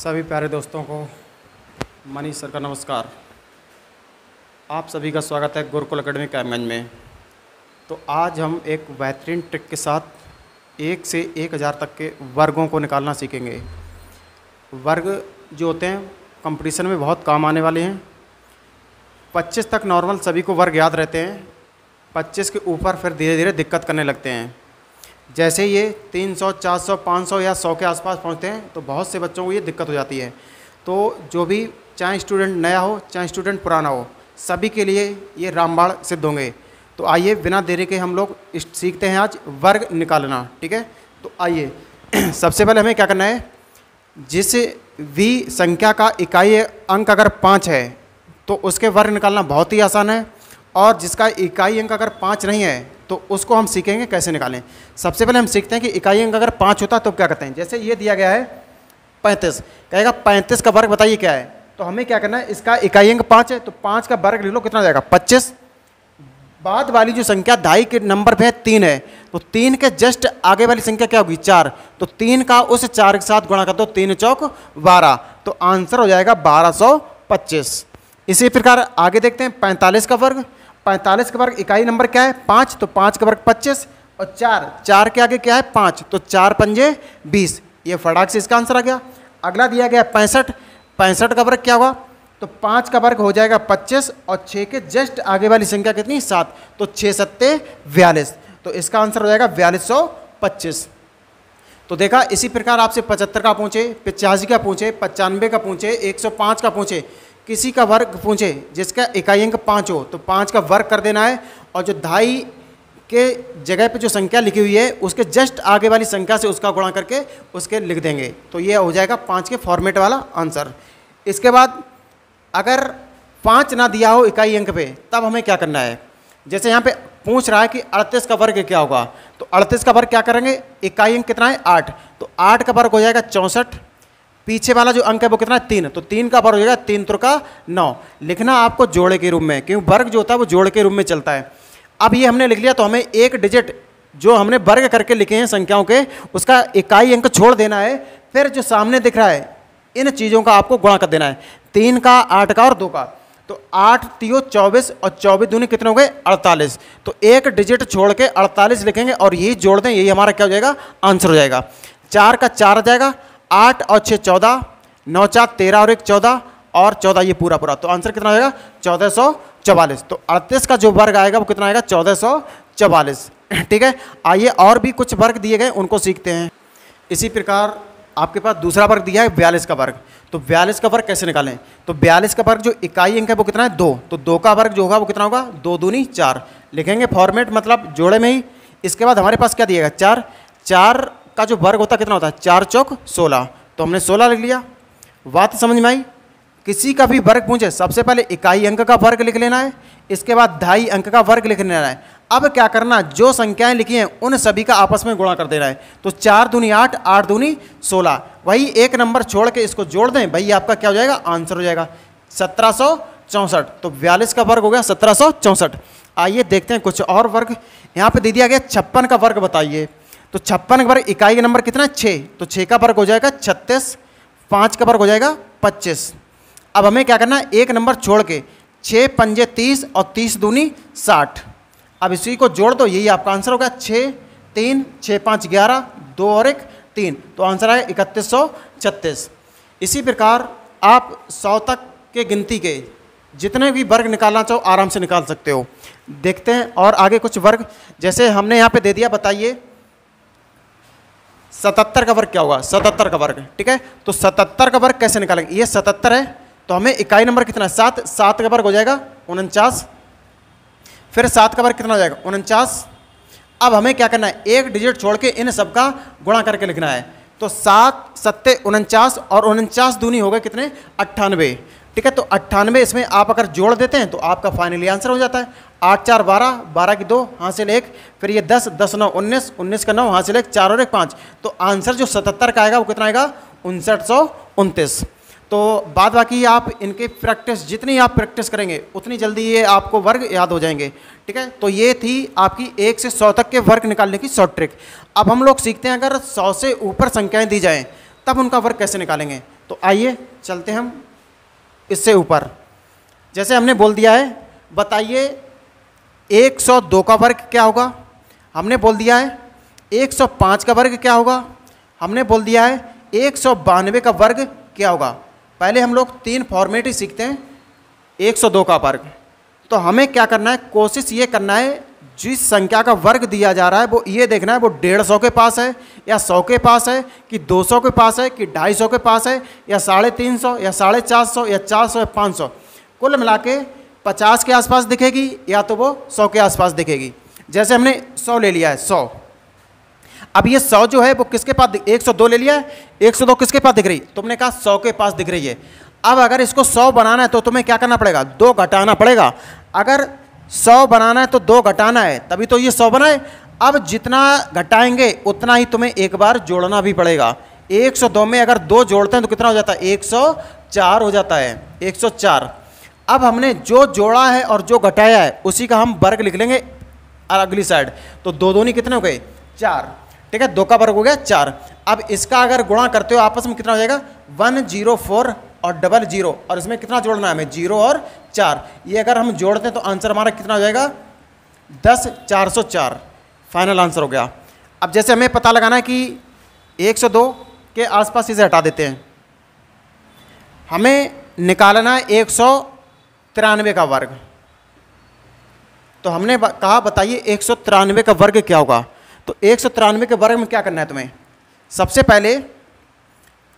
सभी प्यारे दोस्तों को मनीष सर का नमस्कार। आप सभी का स्वागत है गुरुकुल एकेडमी कैमगंज में। तो आज हम एक बेहतरीन ट्रिक के साथ 1 से 1000 तक के वर्गों को निकालना सीखेंगे। वर्ग जो होते हैं कंपटीशन में बहुत काम आने वाले हैं। 25 तक नॉर्मल सभी को वर्ग याद रहते हैं, 25 के ऊपर फिर धीरे धीरे दिक्कत करने लगते हैं। जैसे ये 300, 400, 500 या 100 के आसपास पहुंचते हैं तो बहुत से बच्चों को ये दिक्कत हो जाती है। तो जो भी चाहे स्टूडेंट नया हो चाहे स्टूडेंट पुराना हो, सभी के लिए ये रामबाण सिद्ध होंगे। तो आइए बिना देरी के हम लोग सीखते हैं आज वर्ग निकालना। ठीक है, तो आइए सबसे पहले हमें क्या करना है, जिस भी संख्या का इकाई अंक अगर 5 है तो उसके वर्ग निकालना बहुत ही आसान है, और जिसका इकाई अंक अगर 5 नहीं है तो उसको हम सीखेंगे कैसे निकालें। सबसे पहले हम सीखते हैं कि इकाई अंक अगर 5 होता तो क्या करते हैं। जैसे ये दिया गया है 35, कहेगा 35 का वर्ग बताइए क्या है। तो हमें क्या करना है, इसका इकाई अंक 5 है तो 5 का वर्ग ले लो, कितना जाएगा 25। बाद वाली जो संख्या ढाई के नंबर पे है 3 है, तो 3 के जस्ट आगे वाली संख्या क्या होगी 4, तो 3 का उस 4 के साथ गुणा कर दो, 3 चौक 12, तो आंसर हो जाएगा 1225। इसी प्रकार आगे देखते हैं 45 का वर्ग। 45 का वर्ग इकाई नंबर क्या है 5, तो 5 का वर्ग 25, और 4 के आगे क्या है 5, तो 4 पंजे 20। ये फटाक से इसका आंसर आ गया। अगला दिया गया 65, 65 का वर्ग क्या होगा, तो 5 का वर्ग हो जाएगा 25, और 6 के जस्ट आगे वाली संख्या कितनी 7, तो 6 सत्ते 42, तो इसका आंसर हो जाएगा 4225। तो देखा, इसी प्रकार आपसे 75 का पूछे, 85 का पूछे, 95 का पूछे, 105 का पूछे, किसी का वर्ग पूछे जिसका इकाई अंक 5 हो तो 5 का वर्ग कर देना है, और जो ढाई के जगह पे जो संख्या लिखी हुई है उसके जस्ट आगे वाली संख्या से उसका गुणा करके उसके लिख देंगे, तो ये हो जाएगा 5 के फॉर्मेट वाला आंसर। इसके बाद अगर 5 ना दिया हो इकाई अंक पे तब हमें क्या करना है। जैसे यहाँ पे पूछ रहा है कि 38 का वर्ग क्या होगा, तो 38 का वर्ग क्या करेंगे, इकाई अंक कितना है 8, तो 8 का वर्ग हो जाएगा 64, पीछे वाला जो अंक है वो कितना है 3, तो 3 का वर्ग हो जाएगा 3 त्रिका 9। लिखना आपको जोड़े के रूप में, क्योंकि वर्ग जो होता है वो जोड़ के रूप में चलता है। अब ये हमने लिख लिया तो हमें एक डिजिट जो हमने वर्ग करके लिखे हैं संख्याओं के उसका इकाई अंक छोड़ देना है, फिर जो सामने दिख रहा है इन चीज़ों का आपको गुणा कर देना है, 3 का 8 का और 2 का, तो 8 3 24, और 24 दूनी कितने हो गए 48, तो एक डिजिट छोड़ के 48 लिखेंगे और यही जोड़ दें, यही हमारा क्या हो जाएगा आंसर हो जाएगा। 4 का 4 आ जाएगा, 8 और 6 14, 9 4 13 और 1 14, और 14 ये पूरा पूरा, तो आंसर कितना आएगा 1444। तो 38 का जो वर्ग आएगा वो कितना आएगा 1444। ठीक है, आइए और भी कुछ वर्ग दिए गए उनको सीखते हैं। इसी प्रकार आपके पास दूसरा वर्ग दिया है 42 का वर्ग, तो 42 का वर्ग कैसे निकालें। तो 42 का वर्ग जो इकाई अंक है वो कितना है 2, तो 2 का वर्ग जो होगा वो कितना होगा 2 दूनी 4, लिखेंगे फॉर्मेट मतलब जोड़े में ही। इसके बाद हमारे पास क्या दिएगा 4, 4 का जो वर्ग होता है कितना होता है 4 चौक 16, तो हमने 16 लिख लिया। बात समझ में आई। किसी का भी वर्ग पूछे सबसे पहले इकाई अंक का वर्ग लिख लेना है, इसके बाद ढाई अंक का वर्ग लिख लेना है। अब क्या करना, जो संख्याएं लिखी हैं उन सभी का आपस में गुणा कर देना है, तो 4 दूनी 8, 8 दूनी 16, वही एक नंबर छोड़ के इसको जोड़ दें, भाई आपका क्या हो जाएगा आंसर हो जाएगा 1764। तो 42 का वर्ग हो गया 1764। आइए देखते हैं कुछ और वर्ग। यहाँ पे दे दिया गया 56 का वर्ग बताइए, तो 56 का वर्ग इकाई का नंबर कितना है 6, तो 6 का वर्ग हो जाएगा 36, 5 का वर्ग हो जाएगा 25। अब हमें क्या करना है, एक नंबर छोड़ के 6 पंजे 30 और 30 दूनी 60, अब इसी को जोड़ दो, यही आपका आंसर होगा 6 3 6 5 11, 2 और 1 3, तो आंसर आएगा 3136। इसी प्रकार आप 100 तक के गिनती के जितने भी वर्ग निकालना चाहो आराम से निकाल सकते हो। देखते हैं और आगे कुछ वर्ग, जैसे हमने यहाँ पे दे दिया, बताइए 77 का वर्ग क्या होगा, 77 का वर्ग। ठीक है, तो 77 का वर्ग कैसे निकालेंगे, ये 77 है तो हमें इकाई नंबर कितना है 7, 7 का वर्ग हो जाएगा 49, फिर 7 का वर्ग कितना हो जाएगा 49। अब हमें क्या करना है, एक डिजिट छोड़ के इन सब का गुणा करके लिखना है, तो 7 सत्ते 49, और 49 दूनी हो गए कितने 98। ठीक है, तो 98 इसमें आप अगर जोड़ देते हैं तो आपका फाइनली आंसर हो जाता है 8 4 12, 12 की 2 हासिल 1, फिर ये 10 10 9 19, 19 का 9 हासिल 1, 4 और 1 5, तो आंसर जो 77 का आएगा वो कितना आएगा 5929। तो बाद बाकी आप इनके प्रैक्टिस जितनी आप प्रैक्टिस करेंगे उतनी जल्दी ये आपको वर्ग याद हो जाएंगे। ठीक है, तो ये थी आपकी 1 से 100 तक के वर्ग निकालने की शॉर्ट ट्रिक। अब हम लोग सीखते हैं अगर 100 से ऊपर संख्याएं दी जाएं तब उनका वर्ग कैसे निकालेंगे। तो आइए चलते हम इससे ऊपर। जैसे हमने बोल दिया है, बताइए 102 का वर्ग क्या होगा। हमने बोल दिया है 105 का वर्ग क्या होगा। हमने बोल दिया है 192 का वर्ग क्या होगा। पहले हम लोग 3 फॉर्मेट ही सीखते हैं 102 का वर्ग। तो हमें क्या करना है, कोशिश ये करना है जिस संख्या का वर्ग दिया जा रहा है वो ये देखना है वो 150 के पास है या 100 के पास है कि 200 के पास है कि 250 के पास है या 350 या 450 या 400 या 500। कुल मिला के 50 के आसपास दिखेगी या तो वो 100 के आसपास दिखेगी। जैसे हमने 100 ले लिया है, 100। अब ये 100 जो है वो किसके पास, 102 ले लिया है, 102 किसके पास दिख रही, तुमने कहा 100 के पास दिख रही है। अब अगर इसको 100 बनाना है तो तुम्हें क्या करना पड़ेगा, 2 घटाना पड़ेगा। अगर 100 बनाना है तो 2 घटाना है, तभी तो ये 100 बनाए। अब जितना घटाएंगे उतना ही तुम्हें एक बार जोड़ना भी पड़ेगा। 102 में अगर 2 जोड़ते हैं तो कितना हो जाता है, 104 हो जाता है, 104। अब हमने जो जोड़ा है और जो घटाया है उसी का हम वर्ग लिख लेंगे अगली साइड। तो 2 दूनी कितने हो गए, 4। ठीक है, 2 का वर्ग हो गया 4। अब इसका अगर गुणा करते हो आपस में कितना हो जाएगा, 104 और 00, और इसमें कितना जोड़ना है हमें, 0 और 4। ये अगर हम जोड़ते हैं तो आंसर हमारा कितना हो जाएगा, 10,404। फाइनल आंसर हो गया। अब जैसे हमें पता लगाना है कि 102 के आसपास इसे हटा देते हैं, हमें निकालना है 193 का वर्ग। तो हमने कहा बताइए 193 का वर्ग क्या होगा। तो 193 के वर्ग में क्या करना है तुम्हें, सबसे पहले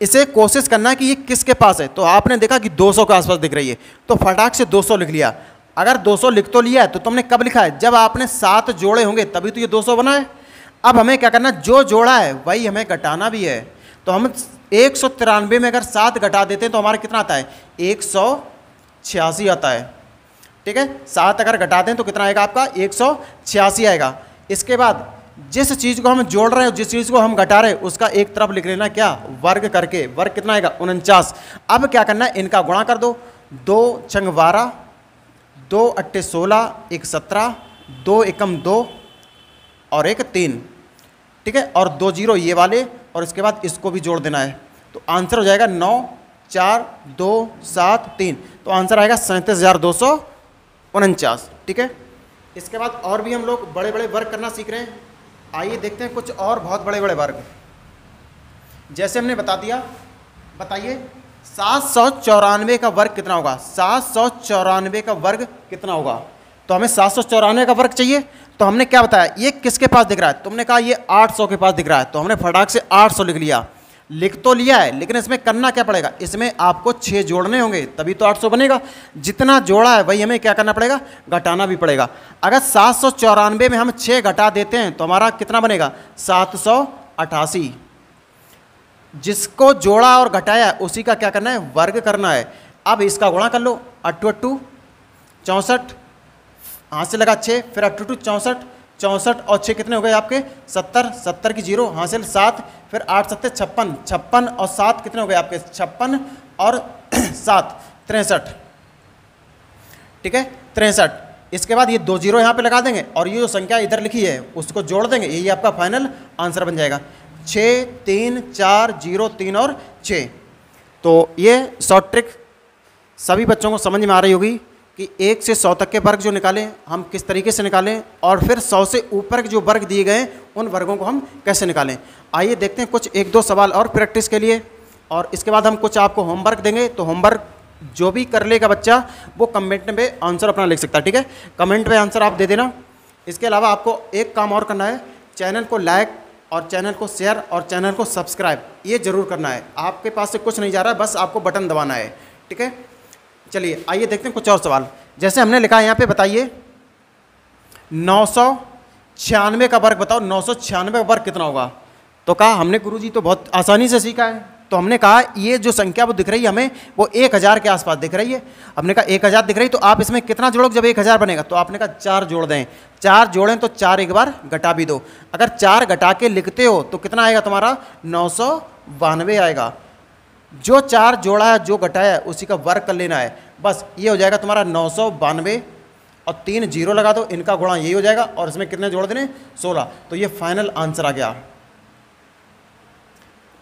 इसे कोशिश करना है कि ये किसके पास है। तो आपने देखा कि 200 के आसपास दिख रही है, तो फटाक से 200 लिख लिया। अगर 200 लिख तो लिया है तो तुमने कब लिखा है, जब आपने 7 जोड़े होंगे तभी तो ये 200 बना है। अब हमें क्या करना है, जो जोड़ा है वही हमें घटाना भी है। तो हम 193 में अगर 7 घटा देते हैं तो हमारा कितना आता है, 186 आता है। ठीक है, 7 अगर घटा दें तो कितना आएगा आपका, 186 आएगा। इसके बाद जिस चीज़ को हम जोड़ रहे हैं, जिस चीज़ को हम घटा रहे हैं, उसका एक तरफ लिख लेना क्या, वर्ग करके। वर्ग कितना आएगा, 49। अब क्या करना है, इनका गुणा कर दो। 2 छंग 12, 2 अट्ठे 16, 1 17, 2 एकम 2 और 1 3। ठीक है, और 2 0 ये वाले, और इसके बाद इसको भी जोड़ देना है। तो आंसर हो जाएगा 9 4 2 7 3। तो आंसर आएगा 37,249। ठीक है, इसके बाद और भी हम लोग बड़े बड़े वर्ग करना सीख रहे हैं। आइए देखते हैं कुछ और बहुत बड़े बड़े वर्ग। जैसे हमने बता दिया, बताइए 794 का वर्ग कितना होगा। 794 का वर्ग कितना होगा। तो हमें 794 का वर्ग चाहिए। तो हमने क्या बताया, ये किसके पास दिख रहा है, तुमने कहा ये 800 के पास दिख रहा है। तो हमने फटाक से 800 लिख लिया। लिख तो लिया है, लेकिन इसमें करना क्या पड़ेगा, इसमें आपको 6 जोड़ने होंगे तभी तो 800 बनेगा। जितना जोड़ा है वही हमें क्या करना पड़ेगा, घटाना भी पड़ेगा। अगर 794 में हम 6 घटा देते हैं तो हमारा कितना बनेगा, 788। जिसको जोड़ा और घटाया उसी का क्या करना है, वर्ग करना है। अब इसका गुणा कर लो, 8 8 64, हाथ से लगा 6, फिर 8 8 64, 64 और 6 कितने हो गए आपके, 70, 70 की 0 हासिल 7, फिर 8 7 56, 56 और 7 कितने हो गए आपके, 56 और 7 63। ठीक है, 63। इसके बाद ये 2 0 यहाँ पे लगा देंगे और ये जो संख्या इधर लिखी है उसको जोड़ देंगे, यही आपका फाइनल आंसर बन जाएगा। 6 3 4 0 3 और 6। तो ये शॉर्ट ट्रिक सभी बच्चों को समझ में आ रही होगी कि 1 से 100 तक के वर्ग जो निकालें हम किस तरीके से निकालें, और फिर 100 से ऊपर के जो वर्ग दिए गए हैं उन वर्गों को हम कैसे निकालें। आइए देखते हैं कुछ 1 2 सवाल और प्रैक्टिस के लिए, और इसके बाद हम कुछ आपको होमवर्क देंगे। तो होमवर्क जो भी कर लेगा बच्चा वो कमेंट में आंसर अपना लिख सकता है। ठीक है, कमेंट में आंसर आप दे देना। इसके अलावा आपको एक काम और करना है, चैनल को लाइक और चैनल को शेयर और चैनल को सब्सक्राइब ये ज़रूर करना है। आपके पास से कुछ नहीं जा रहा है, बस आपको बटन दबाना है। ठीक है, चलिए आइए देखते हैं कुछ और सवाल। जैसे हमने लिखा है यहाँ पे, बताइए 996 का वर्ग बताओ। 996 का वर्ग कितना होगा। तो कहा हमने गुरुजी तो बहुत आसानी से सीखा है। तो हमने कहा ये जो संख्या वो दिख रही है हमें वो 1000 के आसपास दिख रही है। हमने कहा 1000 दिख रही, तो आप इसमें कितना जोड़ोगे जब 1000 बनेगा। तो आपने कहा 4 जोड़ दें। 4 जोड़ें तो 4 एक बार घटा भी दो। अगर 4 घटा के लिखते हो तो कितना आएगा तुम्हारा, 992 आएगा। जो 4 जोड़ा है जो घटाया है उसी का वर्ग कर लेना है। बस ये हो जाएगा तुम्हारा 992 और 3 0 लगा दो, इनका गुणा यही हो जाएगा और इसमें कितने जोड़ देने, 16। तो ये फाइनल आंसर आ गया।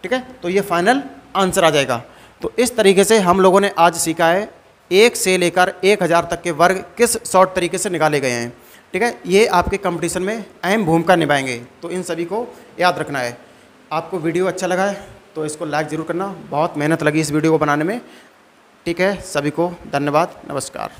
ठीक है, तो ये फाइनल आंसर आ जाएगा। तो इस तरीके से हम लोगों ने आज सीखा है 1 से लेकर 1000 तक के वर्ग किस शॉर्ट तरीके से निकाले गए हैं। ठीक है, ये आपके कंपटीशन में अहम भूमिका निभाएंगे, तो इन सभी को याद रखना है। आपको वीडियो अच्छा लगा है तो इसको लाइक ज़रूर करना, बहुत मेहनत लगी इस वीडियो को बनाने में। ठीक है, सभी को धन्यवाद, नमस्कार।